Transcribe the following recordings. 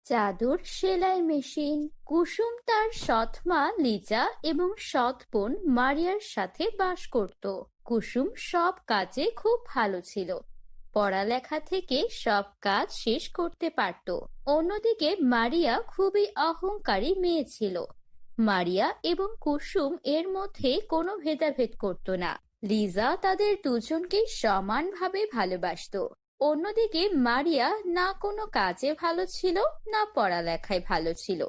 চাদর সেলাই মেশিন। কুসুম তার সৎ মা লিজা এবং সৎ বোন মারিয়ার সাথে বাস করত। কুসুম সব কাজে খুব ভালো ছিল, পড়ালেখা থেকে সব কাজ শেষ করতে পারত। অন্যদিকে মারিয়া খুবই অহংকারী মেয়ে ছিল। মারিয়া এবং কুসুম এর মধ্যে কোনো ভেদাভেদ করত না। লিজা তাদের দুজনকে সমানভাবে ভালোবাসতো। অন্যদিকে মারিয়া না কোনো কাজে ভালো ছিল, না পড়ালেখায় ভালো ছিল।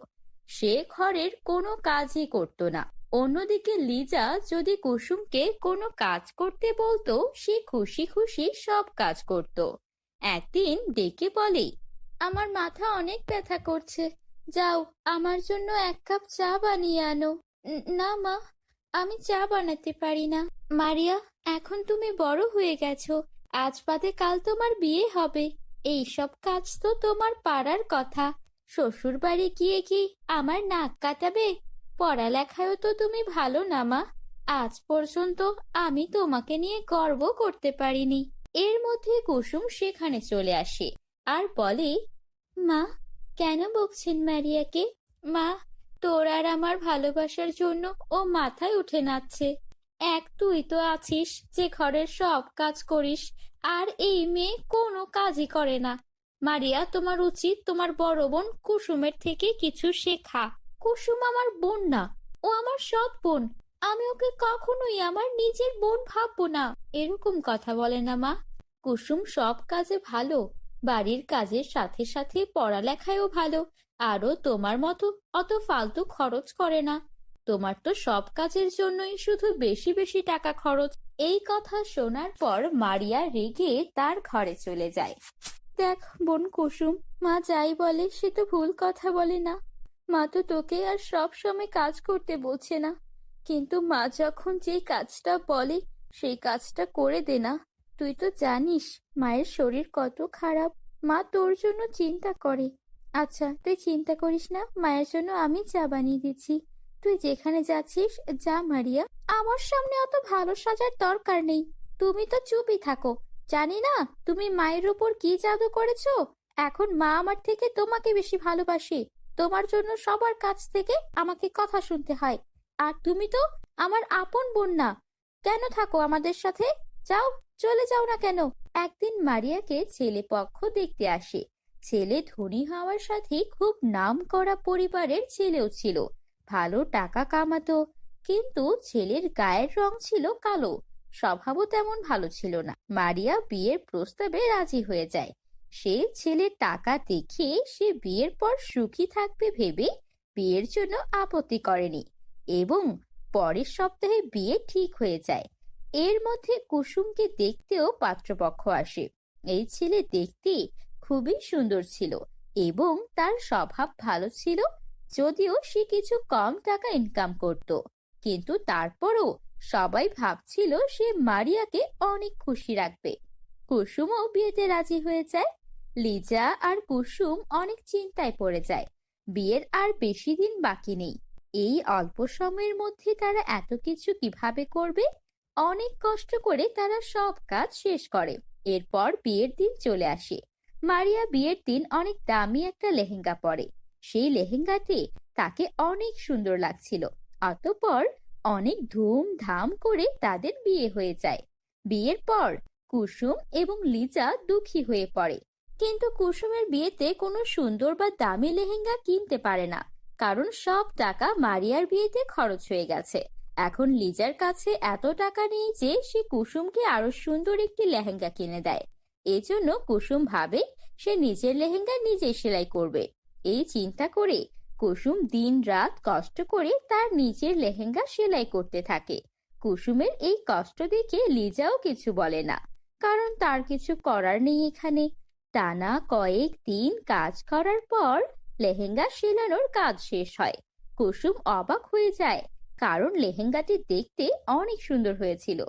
সে ঘরের কোনো কাজই করত না। অন্যদিকে লিজা যদি কুসুমকে কোনো কাজ করতে বলতো, সে খুশি খুশি সব কাজ করত। একদিন ডেকে বলে, আমার মাথা অনেক ব্যথা করছে, যাও আমার জন্য এক কাপ চা বানিয়ে আনো। না মা, আমি চা বানাতে পারি না। মারিয়া, এখন তুমি বড় হয়ে গেছো, আজ বাদে কাল তোমার বিয়ে হবে। এই সব কাজ তো তোমার পারার কথা। শ্বশুর বাড়ি গিয়ে কি আমার নাক কাটাবে? পড়ালেখায়ও তো তুমি ভালো না মা। আজ পর্যন্ত আমি তোমাকে নিয়ে গর্ব করতে পারিনি। এর মধ্যে কুসুম সেখানে চলে আসে আর বলে, মা, কেন বকছেন মারিয়াকে? মা, তোর আর আমার ভালোবাসার জন্য ও মাথায় উঠে নাচছে। এক তুই তো আছিস যে ঘরের সব কাজ করিস, আর এই মেয়ে কোনো কাজই করে না। মারিয়া, তোমার উচিত তোমার বড় বোন কুসুমের থেকে কিছু শেখা। কুসুম আমার বোন না, ও আমার সৎ বোন। আমি ওকে কখনোই আমার নিজের বোন ভাববো না। এরকম কথা বলে না মা। কুসুম সব কাজে ভালো, বাড়ির কাজের সাথে সাথে পড়ালেখায়ও ভালো। আরো তোমার মতো অত ফালতু খরচ করে না। তোমার তো সব কাজের জন্যই শুধু বেশি বেশি টাকা খরচ। এই কথা শোনার পর মারিয়া রেগে তার ঘরে চলে যায়। দেখ বোন কুসুম, মা যাই বলে সে তো ভুল কথা বলে না। মা তো তোকে আর সব সময় কাজ করতে বলছে না, কিন্তু মা যখন যেই কাজটা বলে সেই কাজটা করে দে না। তুই তো জানিস মায়ের শরীর কত খারাপ। মা তোর জন্য চিন্তা করে। আচ্ছা তুই চিন্তা করিস না, মায়ের জন্য আমি চা বানিয়ে দিচ্ছি। তুই যেখানে যাচ্ছিস যা মারিয়া, আমার সামনে অত ভালো সাজার দরকার নেই। তুমি তো চুপই থাকো। জানি না তুমি মায়ের উপর কি জাদু করেছো। এখন মা আমার থেকে তোমাকে বেশি ভালোবাসে। তোমার জন্য সবার কাছ থেকে আমাকে কথা শুনতে হয়। আর তুমি তো আমার আপন বোন না। কেন থাকো আমাদের সাথে? যাও, চলে যাও না কেন? একদিন মারিয়াকে ছেলে পক্ষ দেখতে আসে। ছেলে ধনী হওয়ার সাথে খুব নাম করা পরিবারের ছেলেও ছিল, ভালো টাকা কামাতো। কিন্তু ছেলের গায়ের রং ছিল কালো, স্বভাবও তেমন ভালো ছিল না। মারিয়া বিয়ের প্রস্তাবে রাজি হয়ে যায়। সে ছেলের টাকা দেখে সে বিয়ের পর সুখী থাকবে ভেবে বিয়ের জন্য আপত্তি করেনি এবং পরের সপ্তাহে বিয়ে ঠিক হয়ে যায়। এর মধ্যে কুসুমকে দেখতেও পাত্রপক্ষ আসে। এই ছেলে দেখতে খুবই সুন্দর ছিল এবং তার স্বভাব ভালো ছিল। যদিও সে কিছু কম টাকা ইনকাম করত, কিন্তু তারপরও সবাই ভাবছিল সে মারিয়াকে অনেক খুশি রাখবে। কুসুমও বিয়েতে রাজি হয়ে যায়। লিজা আর কুসুম অনেক চিন্তায় পড়ে যায়। বিয়ের আর বেশি দিন বাকি নেই। এই অল্প সময়ের মধ্যে তারা এত কিছু কিভাবে করবে? অনেক কষ্ট করে তারা সব কাজ শেষ করে। এরপর বিয়ের দিন চলে আসে। মারিয়া বিয়ের দিন অনেক দামি একটা লেহেঙ্গা পরে। সেই লেহেঙ্গাতে তাকে অনেক সুন্দর লাগছিল। অতঃপর অনেক ধুমধাম করে তাদের বিয়ে হয়ে যায়। বিয়ের পর কুসুম এবং লিজা দুঃখী হয়ে পড়ে, কিন্তু কুসুমের বিয়েতে কোনো সুন্দর বা দামি লেহেঙ্গা কিনতে পারে না, কারণ সব টাকা মারিয়ার বিয়েতে খরচ হয়ে গেছে। এখন লিজার কাছে এত টাকা নেই যে সে কুসুমকে আরো সুন্দর একটি লেহেঙ্গা কিনে দেয়। এজন্য কুসুম ভাবে সে নিজের লেহেঙ্গা নিজে সেলাই করবে। এই চিন্তা করে কুসুম দিন রাত কষ্ট করে তার নিজের লেহেঙ্গা সেলাই করতে থাকে। কুসুমের এই কষ্ট দেখে লিজাও কিছু বলে না, কারণ তার কিছু করার নেই এখানে। টানা কয়েক দিন কাজ করার পর লেহেঙ্গা সেলানোর কাজ শেষ হয়। কুসুম অবাক হয়ে যায়, কারণ লেহেঙ্গাটি দেখতে অনেক সুন্দর হয়েছিল।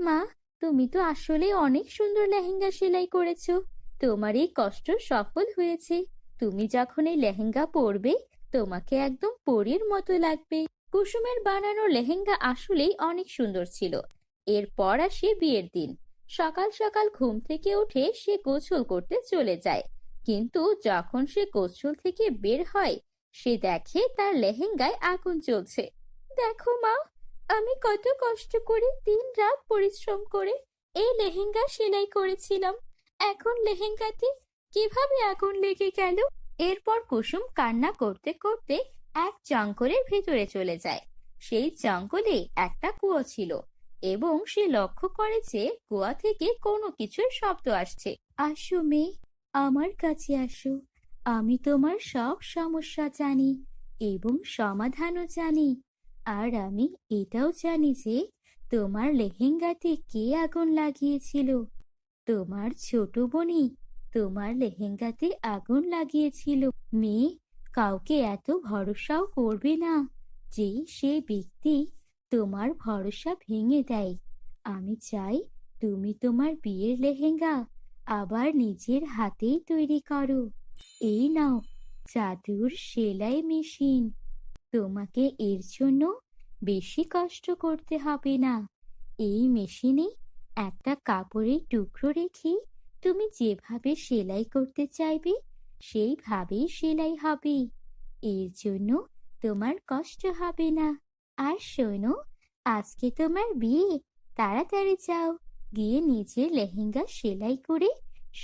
মা, তুমি তো আসলে অনেক সুন্দর লেহেঙ্গা সেলাই করেছো। তোমার এই কষ্ট সফল হয়েছে। তুমি যখন এই লেহেঙ্গা পরবে তোমাকে একদম পরীর মতো লাগবে। কুসুমের বানানো লেহেঙ্গা আসলেই অনেক সুন্দর ছিল। এরপর আসে বিয়ের দিন। সকাল সকাল ঘুম থেকে উঠে সে গোসল করতে চলে যায়। কিন্তু যখন সে গোসল থেকে বের হয় সে দেখে তার লেহেঙ্গায় আগুন জ্বলছে। দেখো মা, আমি কত কষ্ট করে দিন রাত পরিশ্রম করে এই লেহেঙ্গা সেলাই করেছিলাম, এখন লেহেঙ্গাতে কিভাবে আগুন লেগে গেল। এরপর কুসুম কান্না করতে করতে এক জঙ্গলের ভেতরে চলে যায়। সেই জঙ্গলে একটা কুয়ো ছিল এবং সে লক্ষ্য করে যে কুয়া থেকে কোনো কিছুর শব্দ আসছে। আসো মেয়ে, আমার কাছে আসো, আমি তোমার সব সমস্যা জানি এবং সমাধানও জানি। আর আমি এটাও জানি যে তোমার লেহেঙ্গাতে কে আগুন লাগিয়েছিল। তোমার ছোট বোনই তোমার লেহেঙ্গাতে আগুন লাগিয়েছিল। মেয়ে, কাউকে এত ভরসাও করবে না যে সে ব্যক্তি তোমার ভরসা ভেঙে দেয়। আমি চাই তুমি তোমার বিয়ের লেহেঙ্গা আবার নিজের হাতেই তৈরি করো। এই নাও জাদুর সেলাই মেশিন, তোমাকে এর জন্য বেশি কষ্ট করতে হবে না। এই মেশিনে একটা কাপড়ের টুকরো রেখে তুমি যেভাবে সেলাই করতে চাইবে সেইভাবেই সেলাই হবে। এর জন্য তোমার কষ্ট হবে না। আর শোনো, আজকে তোমার বিয়ে, তাড়াতাড়ি যাও, গিয়ে নিজের লেহেঙ্গা সেলাই করে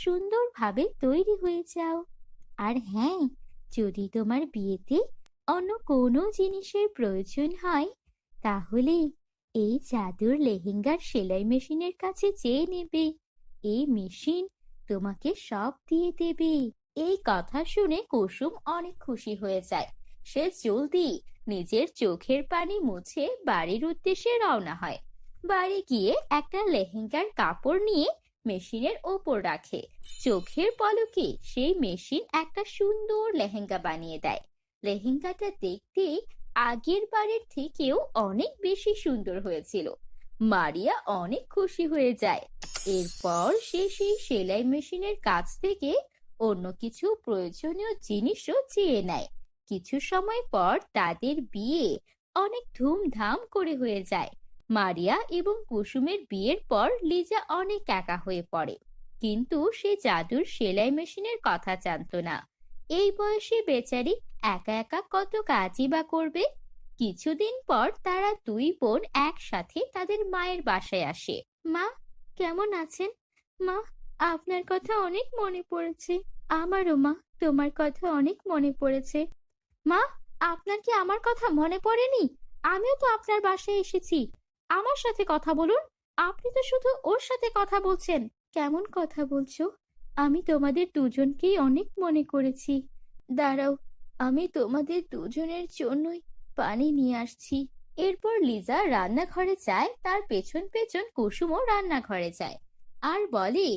সুন্দরভাবে তৈরি হয়ে যাও। আর হ্যাঁ, যদি তোমার বিয়েতে অন্য কোনো জিনিসের প্রয়োজন হয় তাহলে এই জাদুর লেহেঙ্গার সেলাই মেশিনের কাছে চেয়ে নেবে। এই মেশিন তোমাকে সব দিয়ে দেবে। এই কথা শুনে কুসুম অনেক খুশি হয়ে যায়। সে জলদি নিজের চোখের পানি মুছে বাড়ির উদ্দেশ্যে রওনা হয়। বাড়ি গিয়ে একটা লেহেঙ্গার কাপড় নিয়ে মেশিনের ওপর রাখে। চোখের পলকে সেই মেশিন একটা সুন্দর লেহেঙ্গা বানিয়ে দেয়। লেহেঙ্গাটা দেখতে আগের বারের থেকেও অনেক বেশি সুন্দর হয়েছিল। মারিয়া অনেক খুশি হয়ে যায়। এরপর সে সেই সেলাই মেশিনের কাছ থেকে অন্য কিছু প্রয়োজনীয় জিনিসও চেয়ে নেয়। কিছু সময় পর তাদের বিয়ে অনেক ধুমধাম করে হয়ে যায়। মারিয়া এবং কুসুমের বিয়ের পর লিজা অনেক একা হয়ে পড়ে, কিন্তু সে জাদুর সেলাই মেশিনের কথা জানতো না। এই বয়সে বেচারি একা একা কত কাজই বা করবে। কিছুদিন পর তারা দুই বোন একসাথে তাদের মায়ের বাসায় আসে। মা, কেমন আছেন? মা, আপনার কথা অনেক মনে পড়েছে। আমারও মা, তোমার কথা অনেক মনে পড়েছে। মা, আপনার কি আমার কথা মনে পড়েনি? আমিও তো আপনার বাসায় এসেছি। আমার সাথে কথা বলুন। আপনি তো শুধু ওর সাথে কথা বলছেন। কেমন কথা বলছো? আমি তোমাদের দুজনকেই অনেক মনে করেছি। দাঁড়াও, আমি তোমাদের দুজনের জন্যই পানি নিয়ে আসছি। এরপর লিজা রান্নাঘরে যায়, তার পেছন পেছন কুসুমও রান্নাঘরে যায় আর বলে,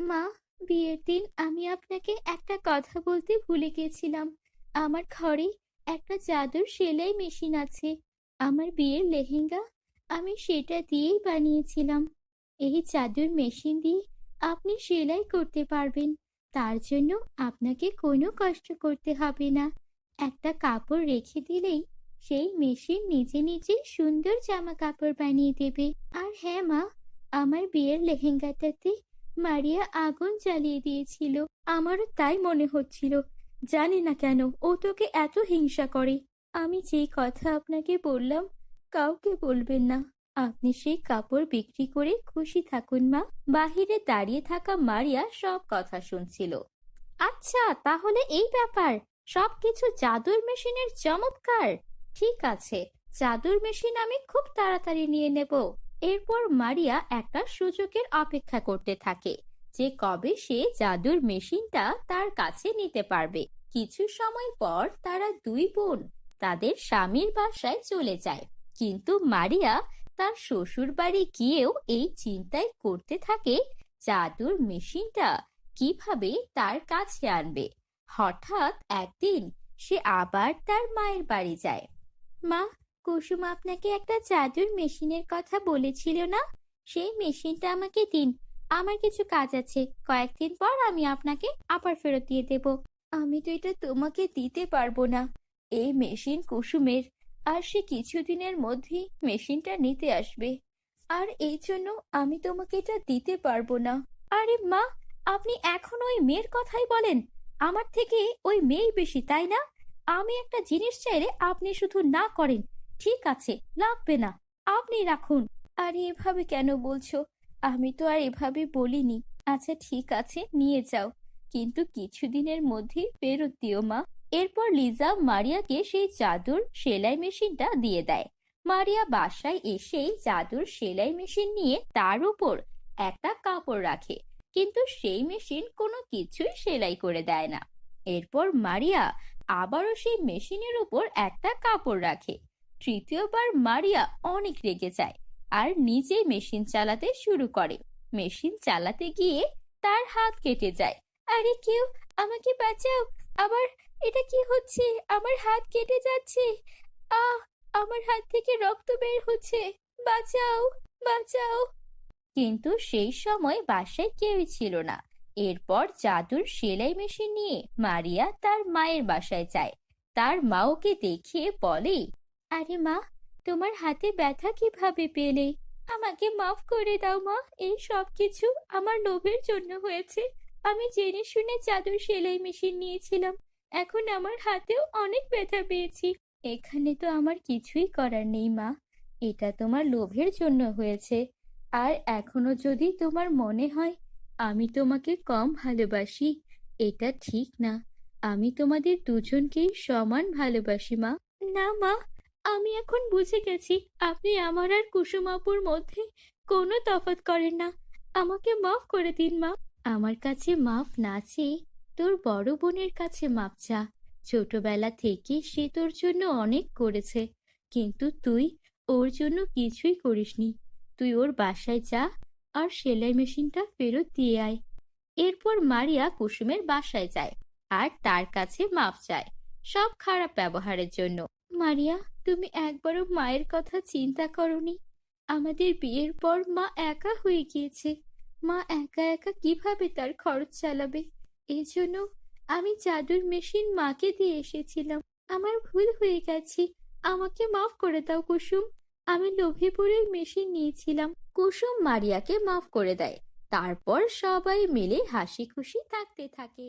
মা, বিয়ের দিন আমি আপনাকে একটা কথা বলতে ভুলে গেছিলাম। আমার ঘরে একটা জাদুর সেলাই মেশিন আছে। আমার বিয়ের লেহেঙ্গা আমি সেটা দিয়েই বানিয়েছিলাম। এই জাদুর মেশিন দিয়ে আপনি সেলাই করতে পারবেন। তার জন্য আপনাকে কোনো কষ্ট করতে হবে না। একটা কাপড় রেখে দিলেই সেই মেশিন নিজে নিজে সুন্দর জামা কাপড় বানিয়ে দেবে। আর হ্যাঁ মা, আমার বিয়ের লেহেঙ্গাটাতে মারিয়া আগুন জ্বালিয়ে দিয়েছিল। আমারও তাই মনে হচ্ছিল। জানি না কেন ও তোকে এত হিংসা করে। আমি যেই কথা আপনাকে বললাম কাউকে বলবেন না। আপনি সেই কাপড় বিক্রি করে খুশি থাকুন মা। বাহিরে দাঁড়িয়ে থাকা মারিয়া সব কথা শুনছিল। আচ্ছা, তাহলে এই ব্যাপার। সবকিছু জাদুর মেশিনের চমৎকার। ঠিক আছে, জাদুর মেশিন আমি খুব তাড়াতাড়ি নিয়ে নেব। এরপর মারিয়া একটা সুযোগের অপেক্ষা করতে থাকে যে কবে সে জাদুর মেশিনটা তার কাছে নিতে পারবে। কিছু সময় পর তারা দুই বোন তাদের স্বামীর বাসায় চলে যায়, কিন্তু মারিয়া তার শ্বশুর বাড়ি গিয়েও এই চিন্তাই করতে থাকে জাদুর মেশিনটা কিভাবে তার কাছে আনবে। হঠাৎ একদিন সে আবার তার মায়ের বাড়ি যায়। মা, কুসুম আপনাকে একটা জাদুর মেশিনের কথা বলেছিল না? সেই মেশিনটা আমাকে দিন। আমার কিছু কাজ আছে, কয়েকদিন পর আমি আপনাকে আবার ফেরত দিয়ে দেব। আমি তো এটা তোমাকে দিতে পারবো না। এই মেশিন কুসুমের, আর সে কিছুদিনের মধ্যেই মেশিনটা নিতে আসবে। আর এই জন্য আমি তোমাকে এটা দিতে পারবো না। আরে মা, আপনি এখনো ওই মেয়ের কথাই বলেন। আমার থেকে ওই মেয়েই বেশি, তাই না? আমি একটা জিনিস চাইলে আপনি শুধু না করেন। ঠিক আছে, লাগবে না, আপনি রাখুন। আরে এভাবে কেন বলছো? আমি তো আর এভাবে বলিনি। আচ্ছা ঠিক আছে, নিয়ে যাও, কিন্তু কিছুদিনের মধ্যেই ফেরত দিও মা। এরপর লিজা মারিয়াকে সেই জাদুর সেলাই মেশিনটা দিয়ে দেয়। মারিয়া বাসায় এসেই জাদুর সেলাই মেশিন নিয়ে তার উপর একটা কাপড় রাখে, কিন্তু সেই মেশিন কোনো কিছুই সেলাই করে দেয় না। এরপর মারিয়া আবারও সেই মেশিনের উপর একটা কাপড় রাখে। তৃতীয়বার মারিয়া অনেক রেগে যায় আর নিজেই মেশিন চালাতে শুরু করে। মেশিন চালাতে গিয়ে তার হাত কেটে যায়। আরে কেউ আমাকে বাঁচাও! আবার এটা কি হচ্ছে? আমার হাত কেটে যাচ্ছে। আহ, আমার হাত থেকে রক্ত বের হচ্ছে। বাঁচাও, বাঁচাও! কিন্তু সেই সময় বাসায় কেউই ছিল না। এরপর জাদুর সেলাই মেশিন নিয়ে মারিয়া তার মায়ের বাসায় যায়। তার মা ওকে দেখে বলে, আরে মা, তোমার হাতে ব্যথা কিভাবে পেলে? আমাকে মাফ করে দাও মা, এই সব কিছু আমার লোভের জন্য হয়েছে। আমি জেনে শুনে জাদুর সেলাই মেশিন নিয়েছিলাম, এখন আমার হাতেও অনেক ব্যথা পেয়েছি। এখানে তো আমার কিছুই করার নেই মা, এটা তোমার লোভের জন্য হয়েছে। আর এখনো যদি তোমার মনে হয় আমি তোমাকে কম ভালোবাসি, এটা ঠিক না। আমি তোমাদের দুজনকেই সমান ভালোবাসি মা। না মা, আমি এখন বুঝে গেছি আপনি আমার আর কুসুম আপুর মধ্যে কোনো তফাৎ করেন না। আমাকে মাফ করে দিন মা। আমার কাছে মাফ না চেয়ে তোর বড় বোনের কাছে মাফ চা। ছোটবেলা থেকে সে তোর জন্য অনেক করেছে, কিন্তু তুই ওর জন্য কিছুই করিসনি। তুই ওর বাসায় যা আর সেলাই মেশিনটা ফেরত দিয়ে আয়। এরপর মারিয়া কুসুমের বাসায় যায় আর তার কাছে মাফ চায় সব খারাপ ব্যবহারের জন্য। মারিয়া, তুমি একবারও মায়ের কথা চিন্তা করনি? আমাদের বিয়ের পর মা একা হয়ে গিয়েছে। মা একা একা কিভাবে তার খরচ চালাবে? এই জন্য আমি জাদুর মেশিন মাকে দিয়ে এসেছিলাম। আমার ভুল হয়ে গেছে, আমাকে মাফ করে দাও কুসুম। আমি লোভে পড়ে মেশিন নিয়েছিলাম। কুসুম মারিয়াকে মাফ করে দেয়। তারপর সবাই মিলে হাসি খুশি থাকতে থাকে।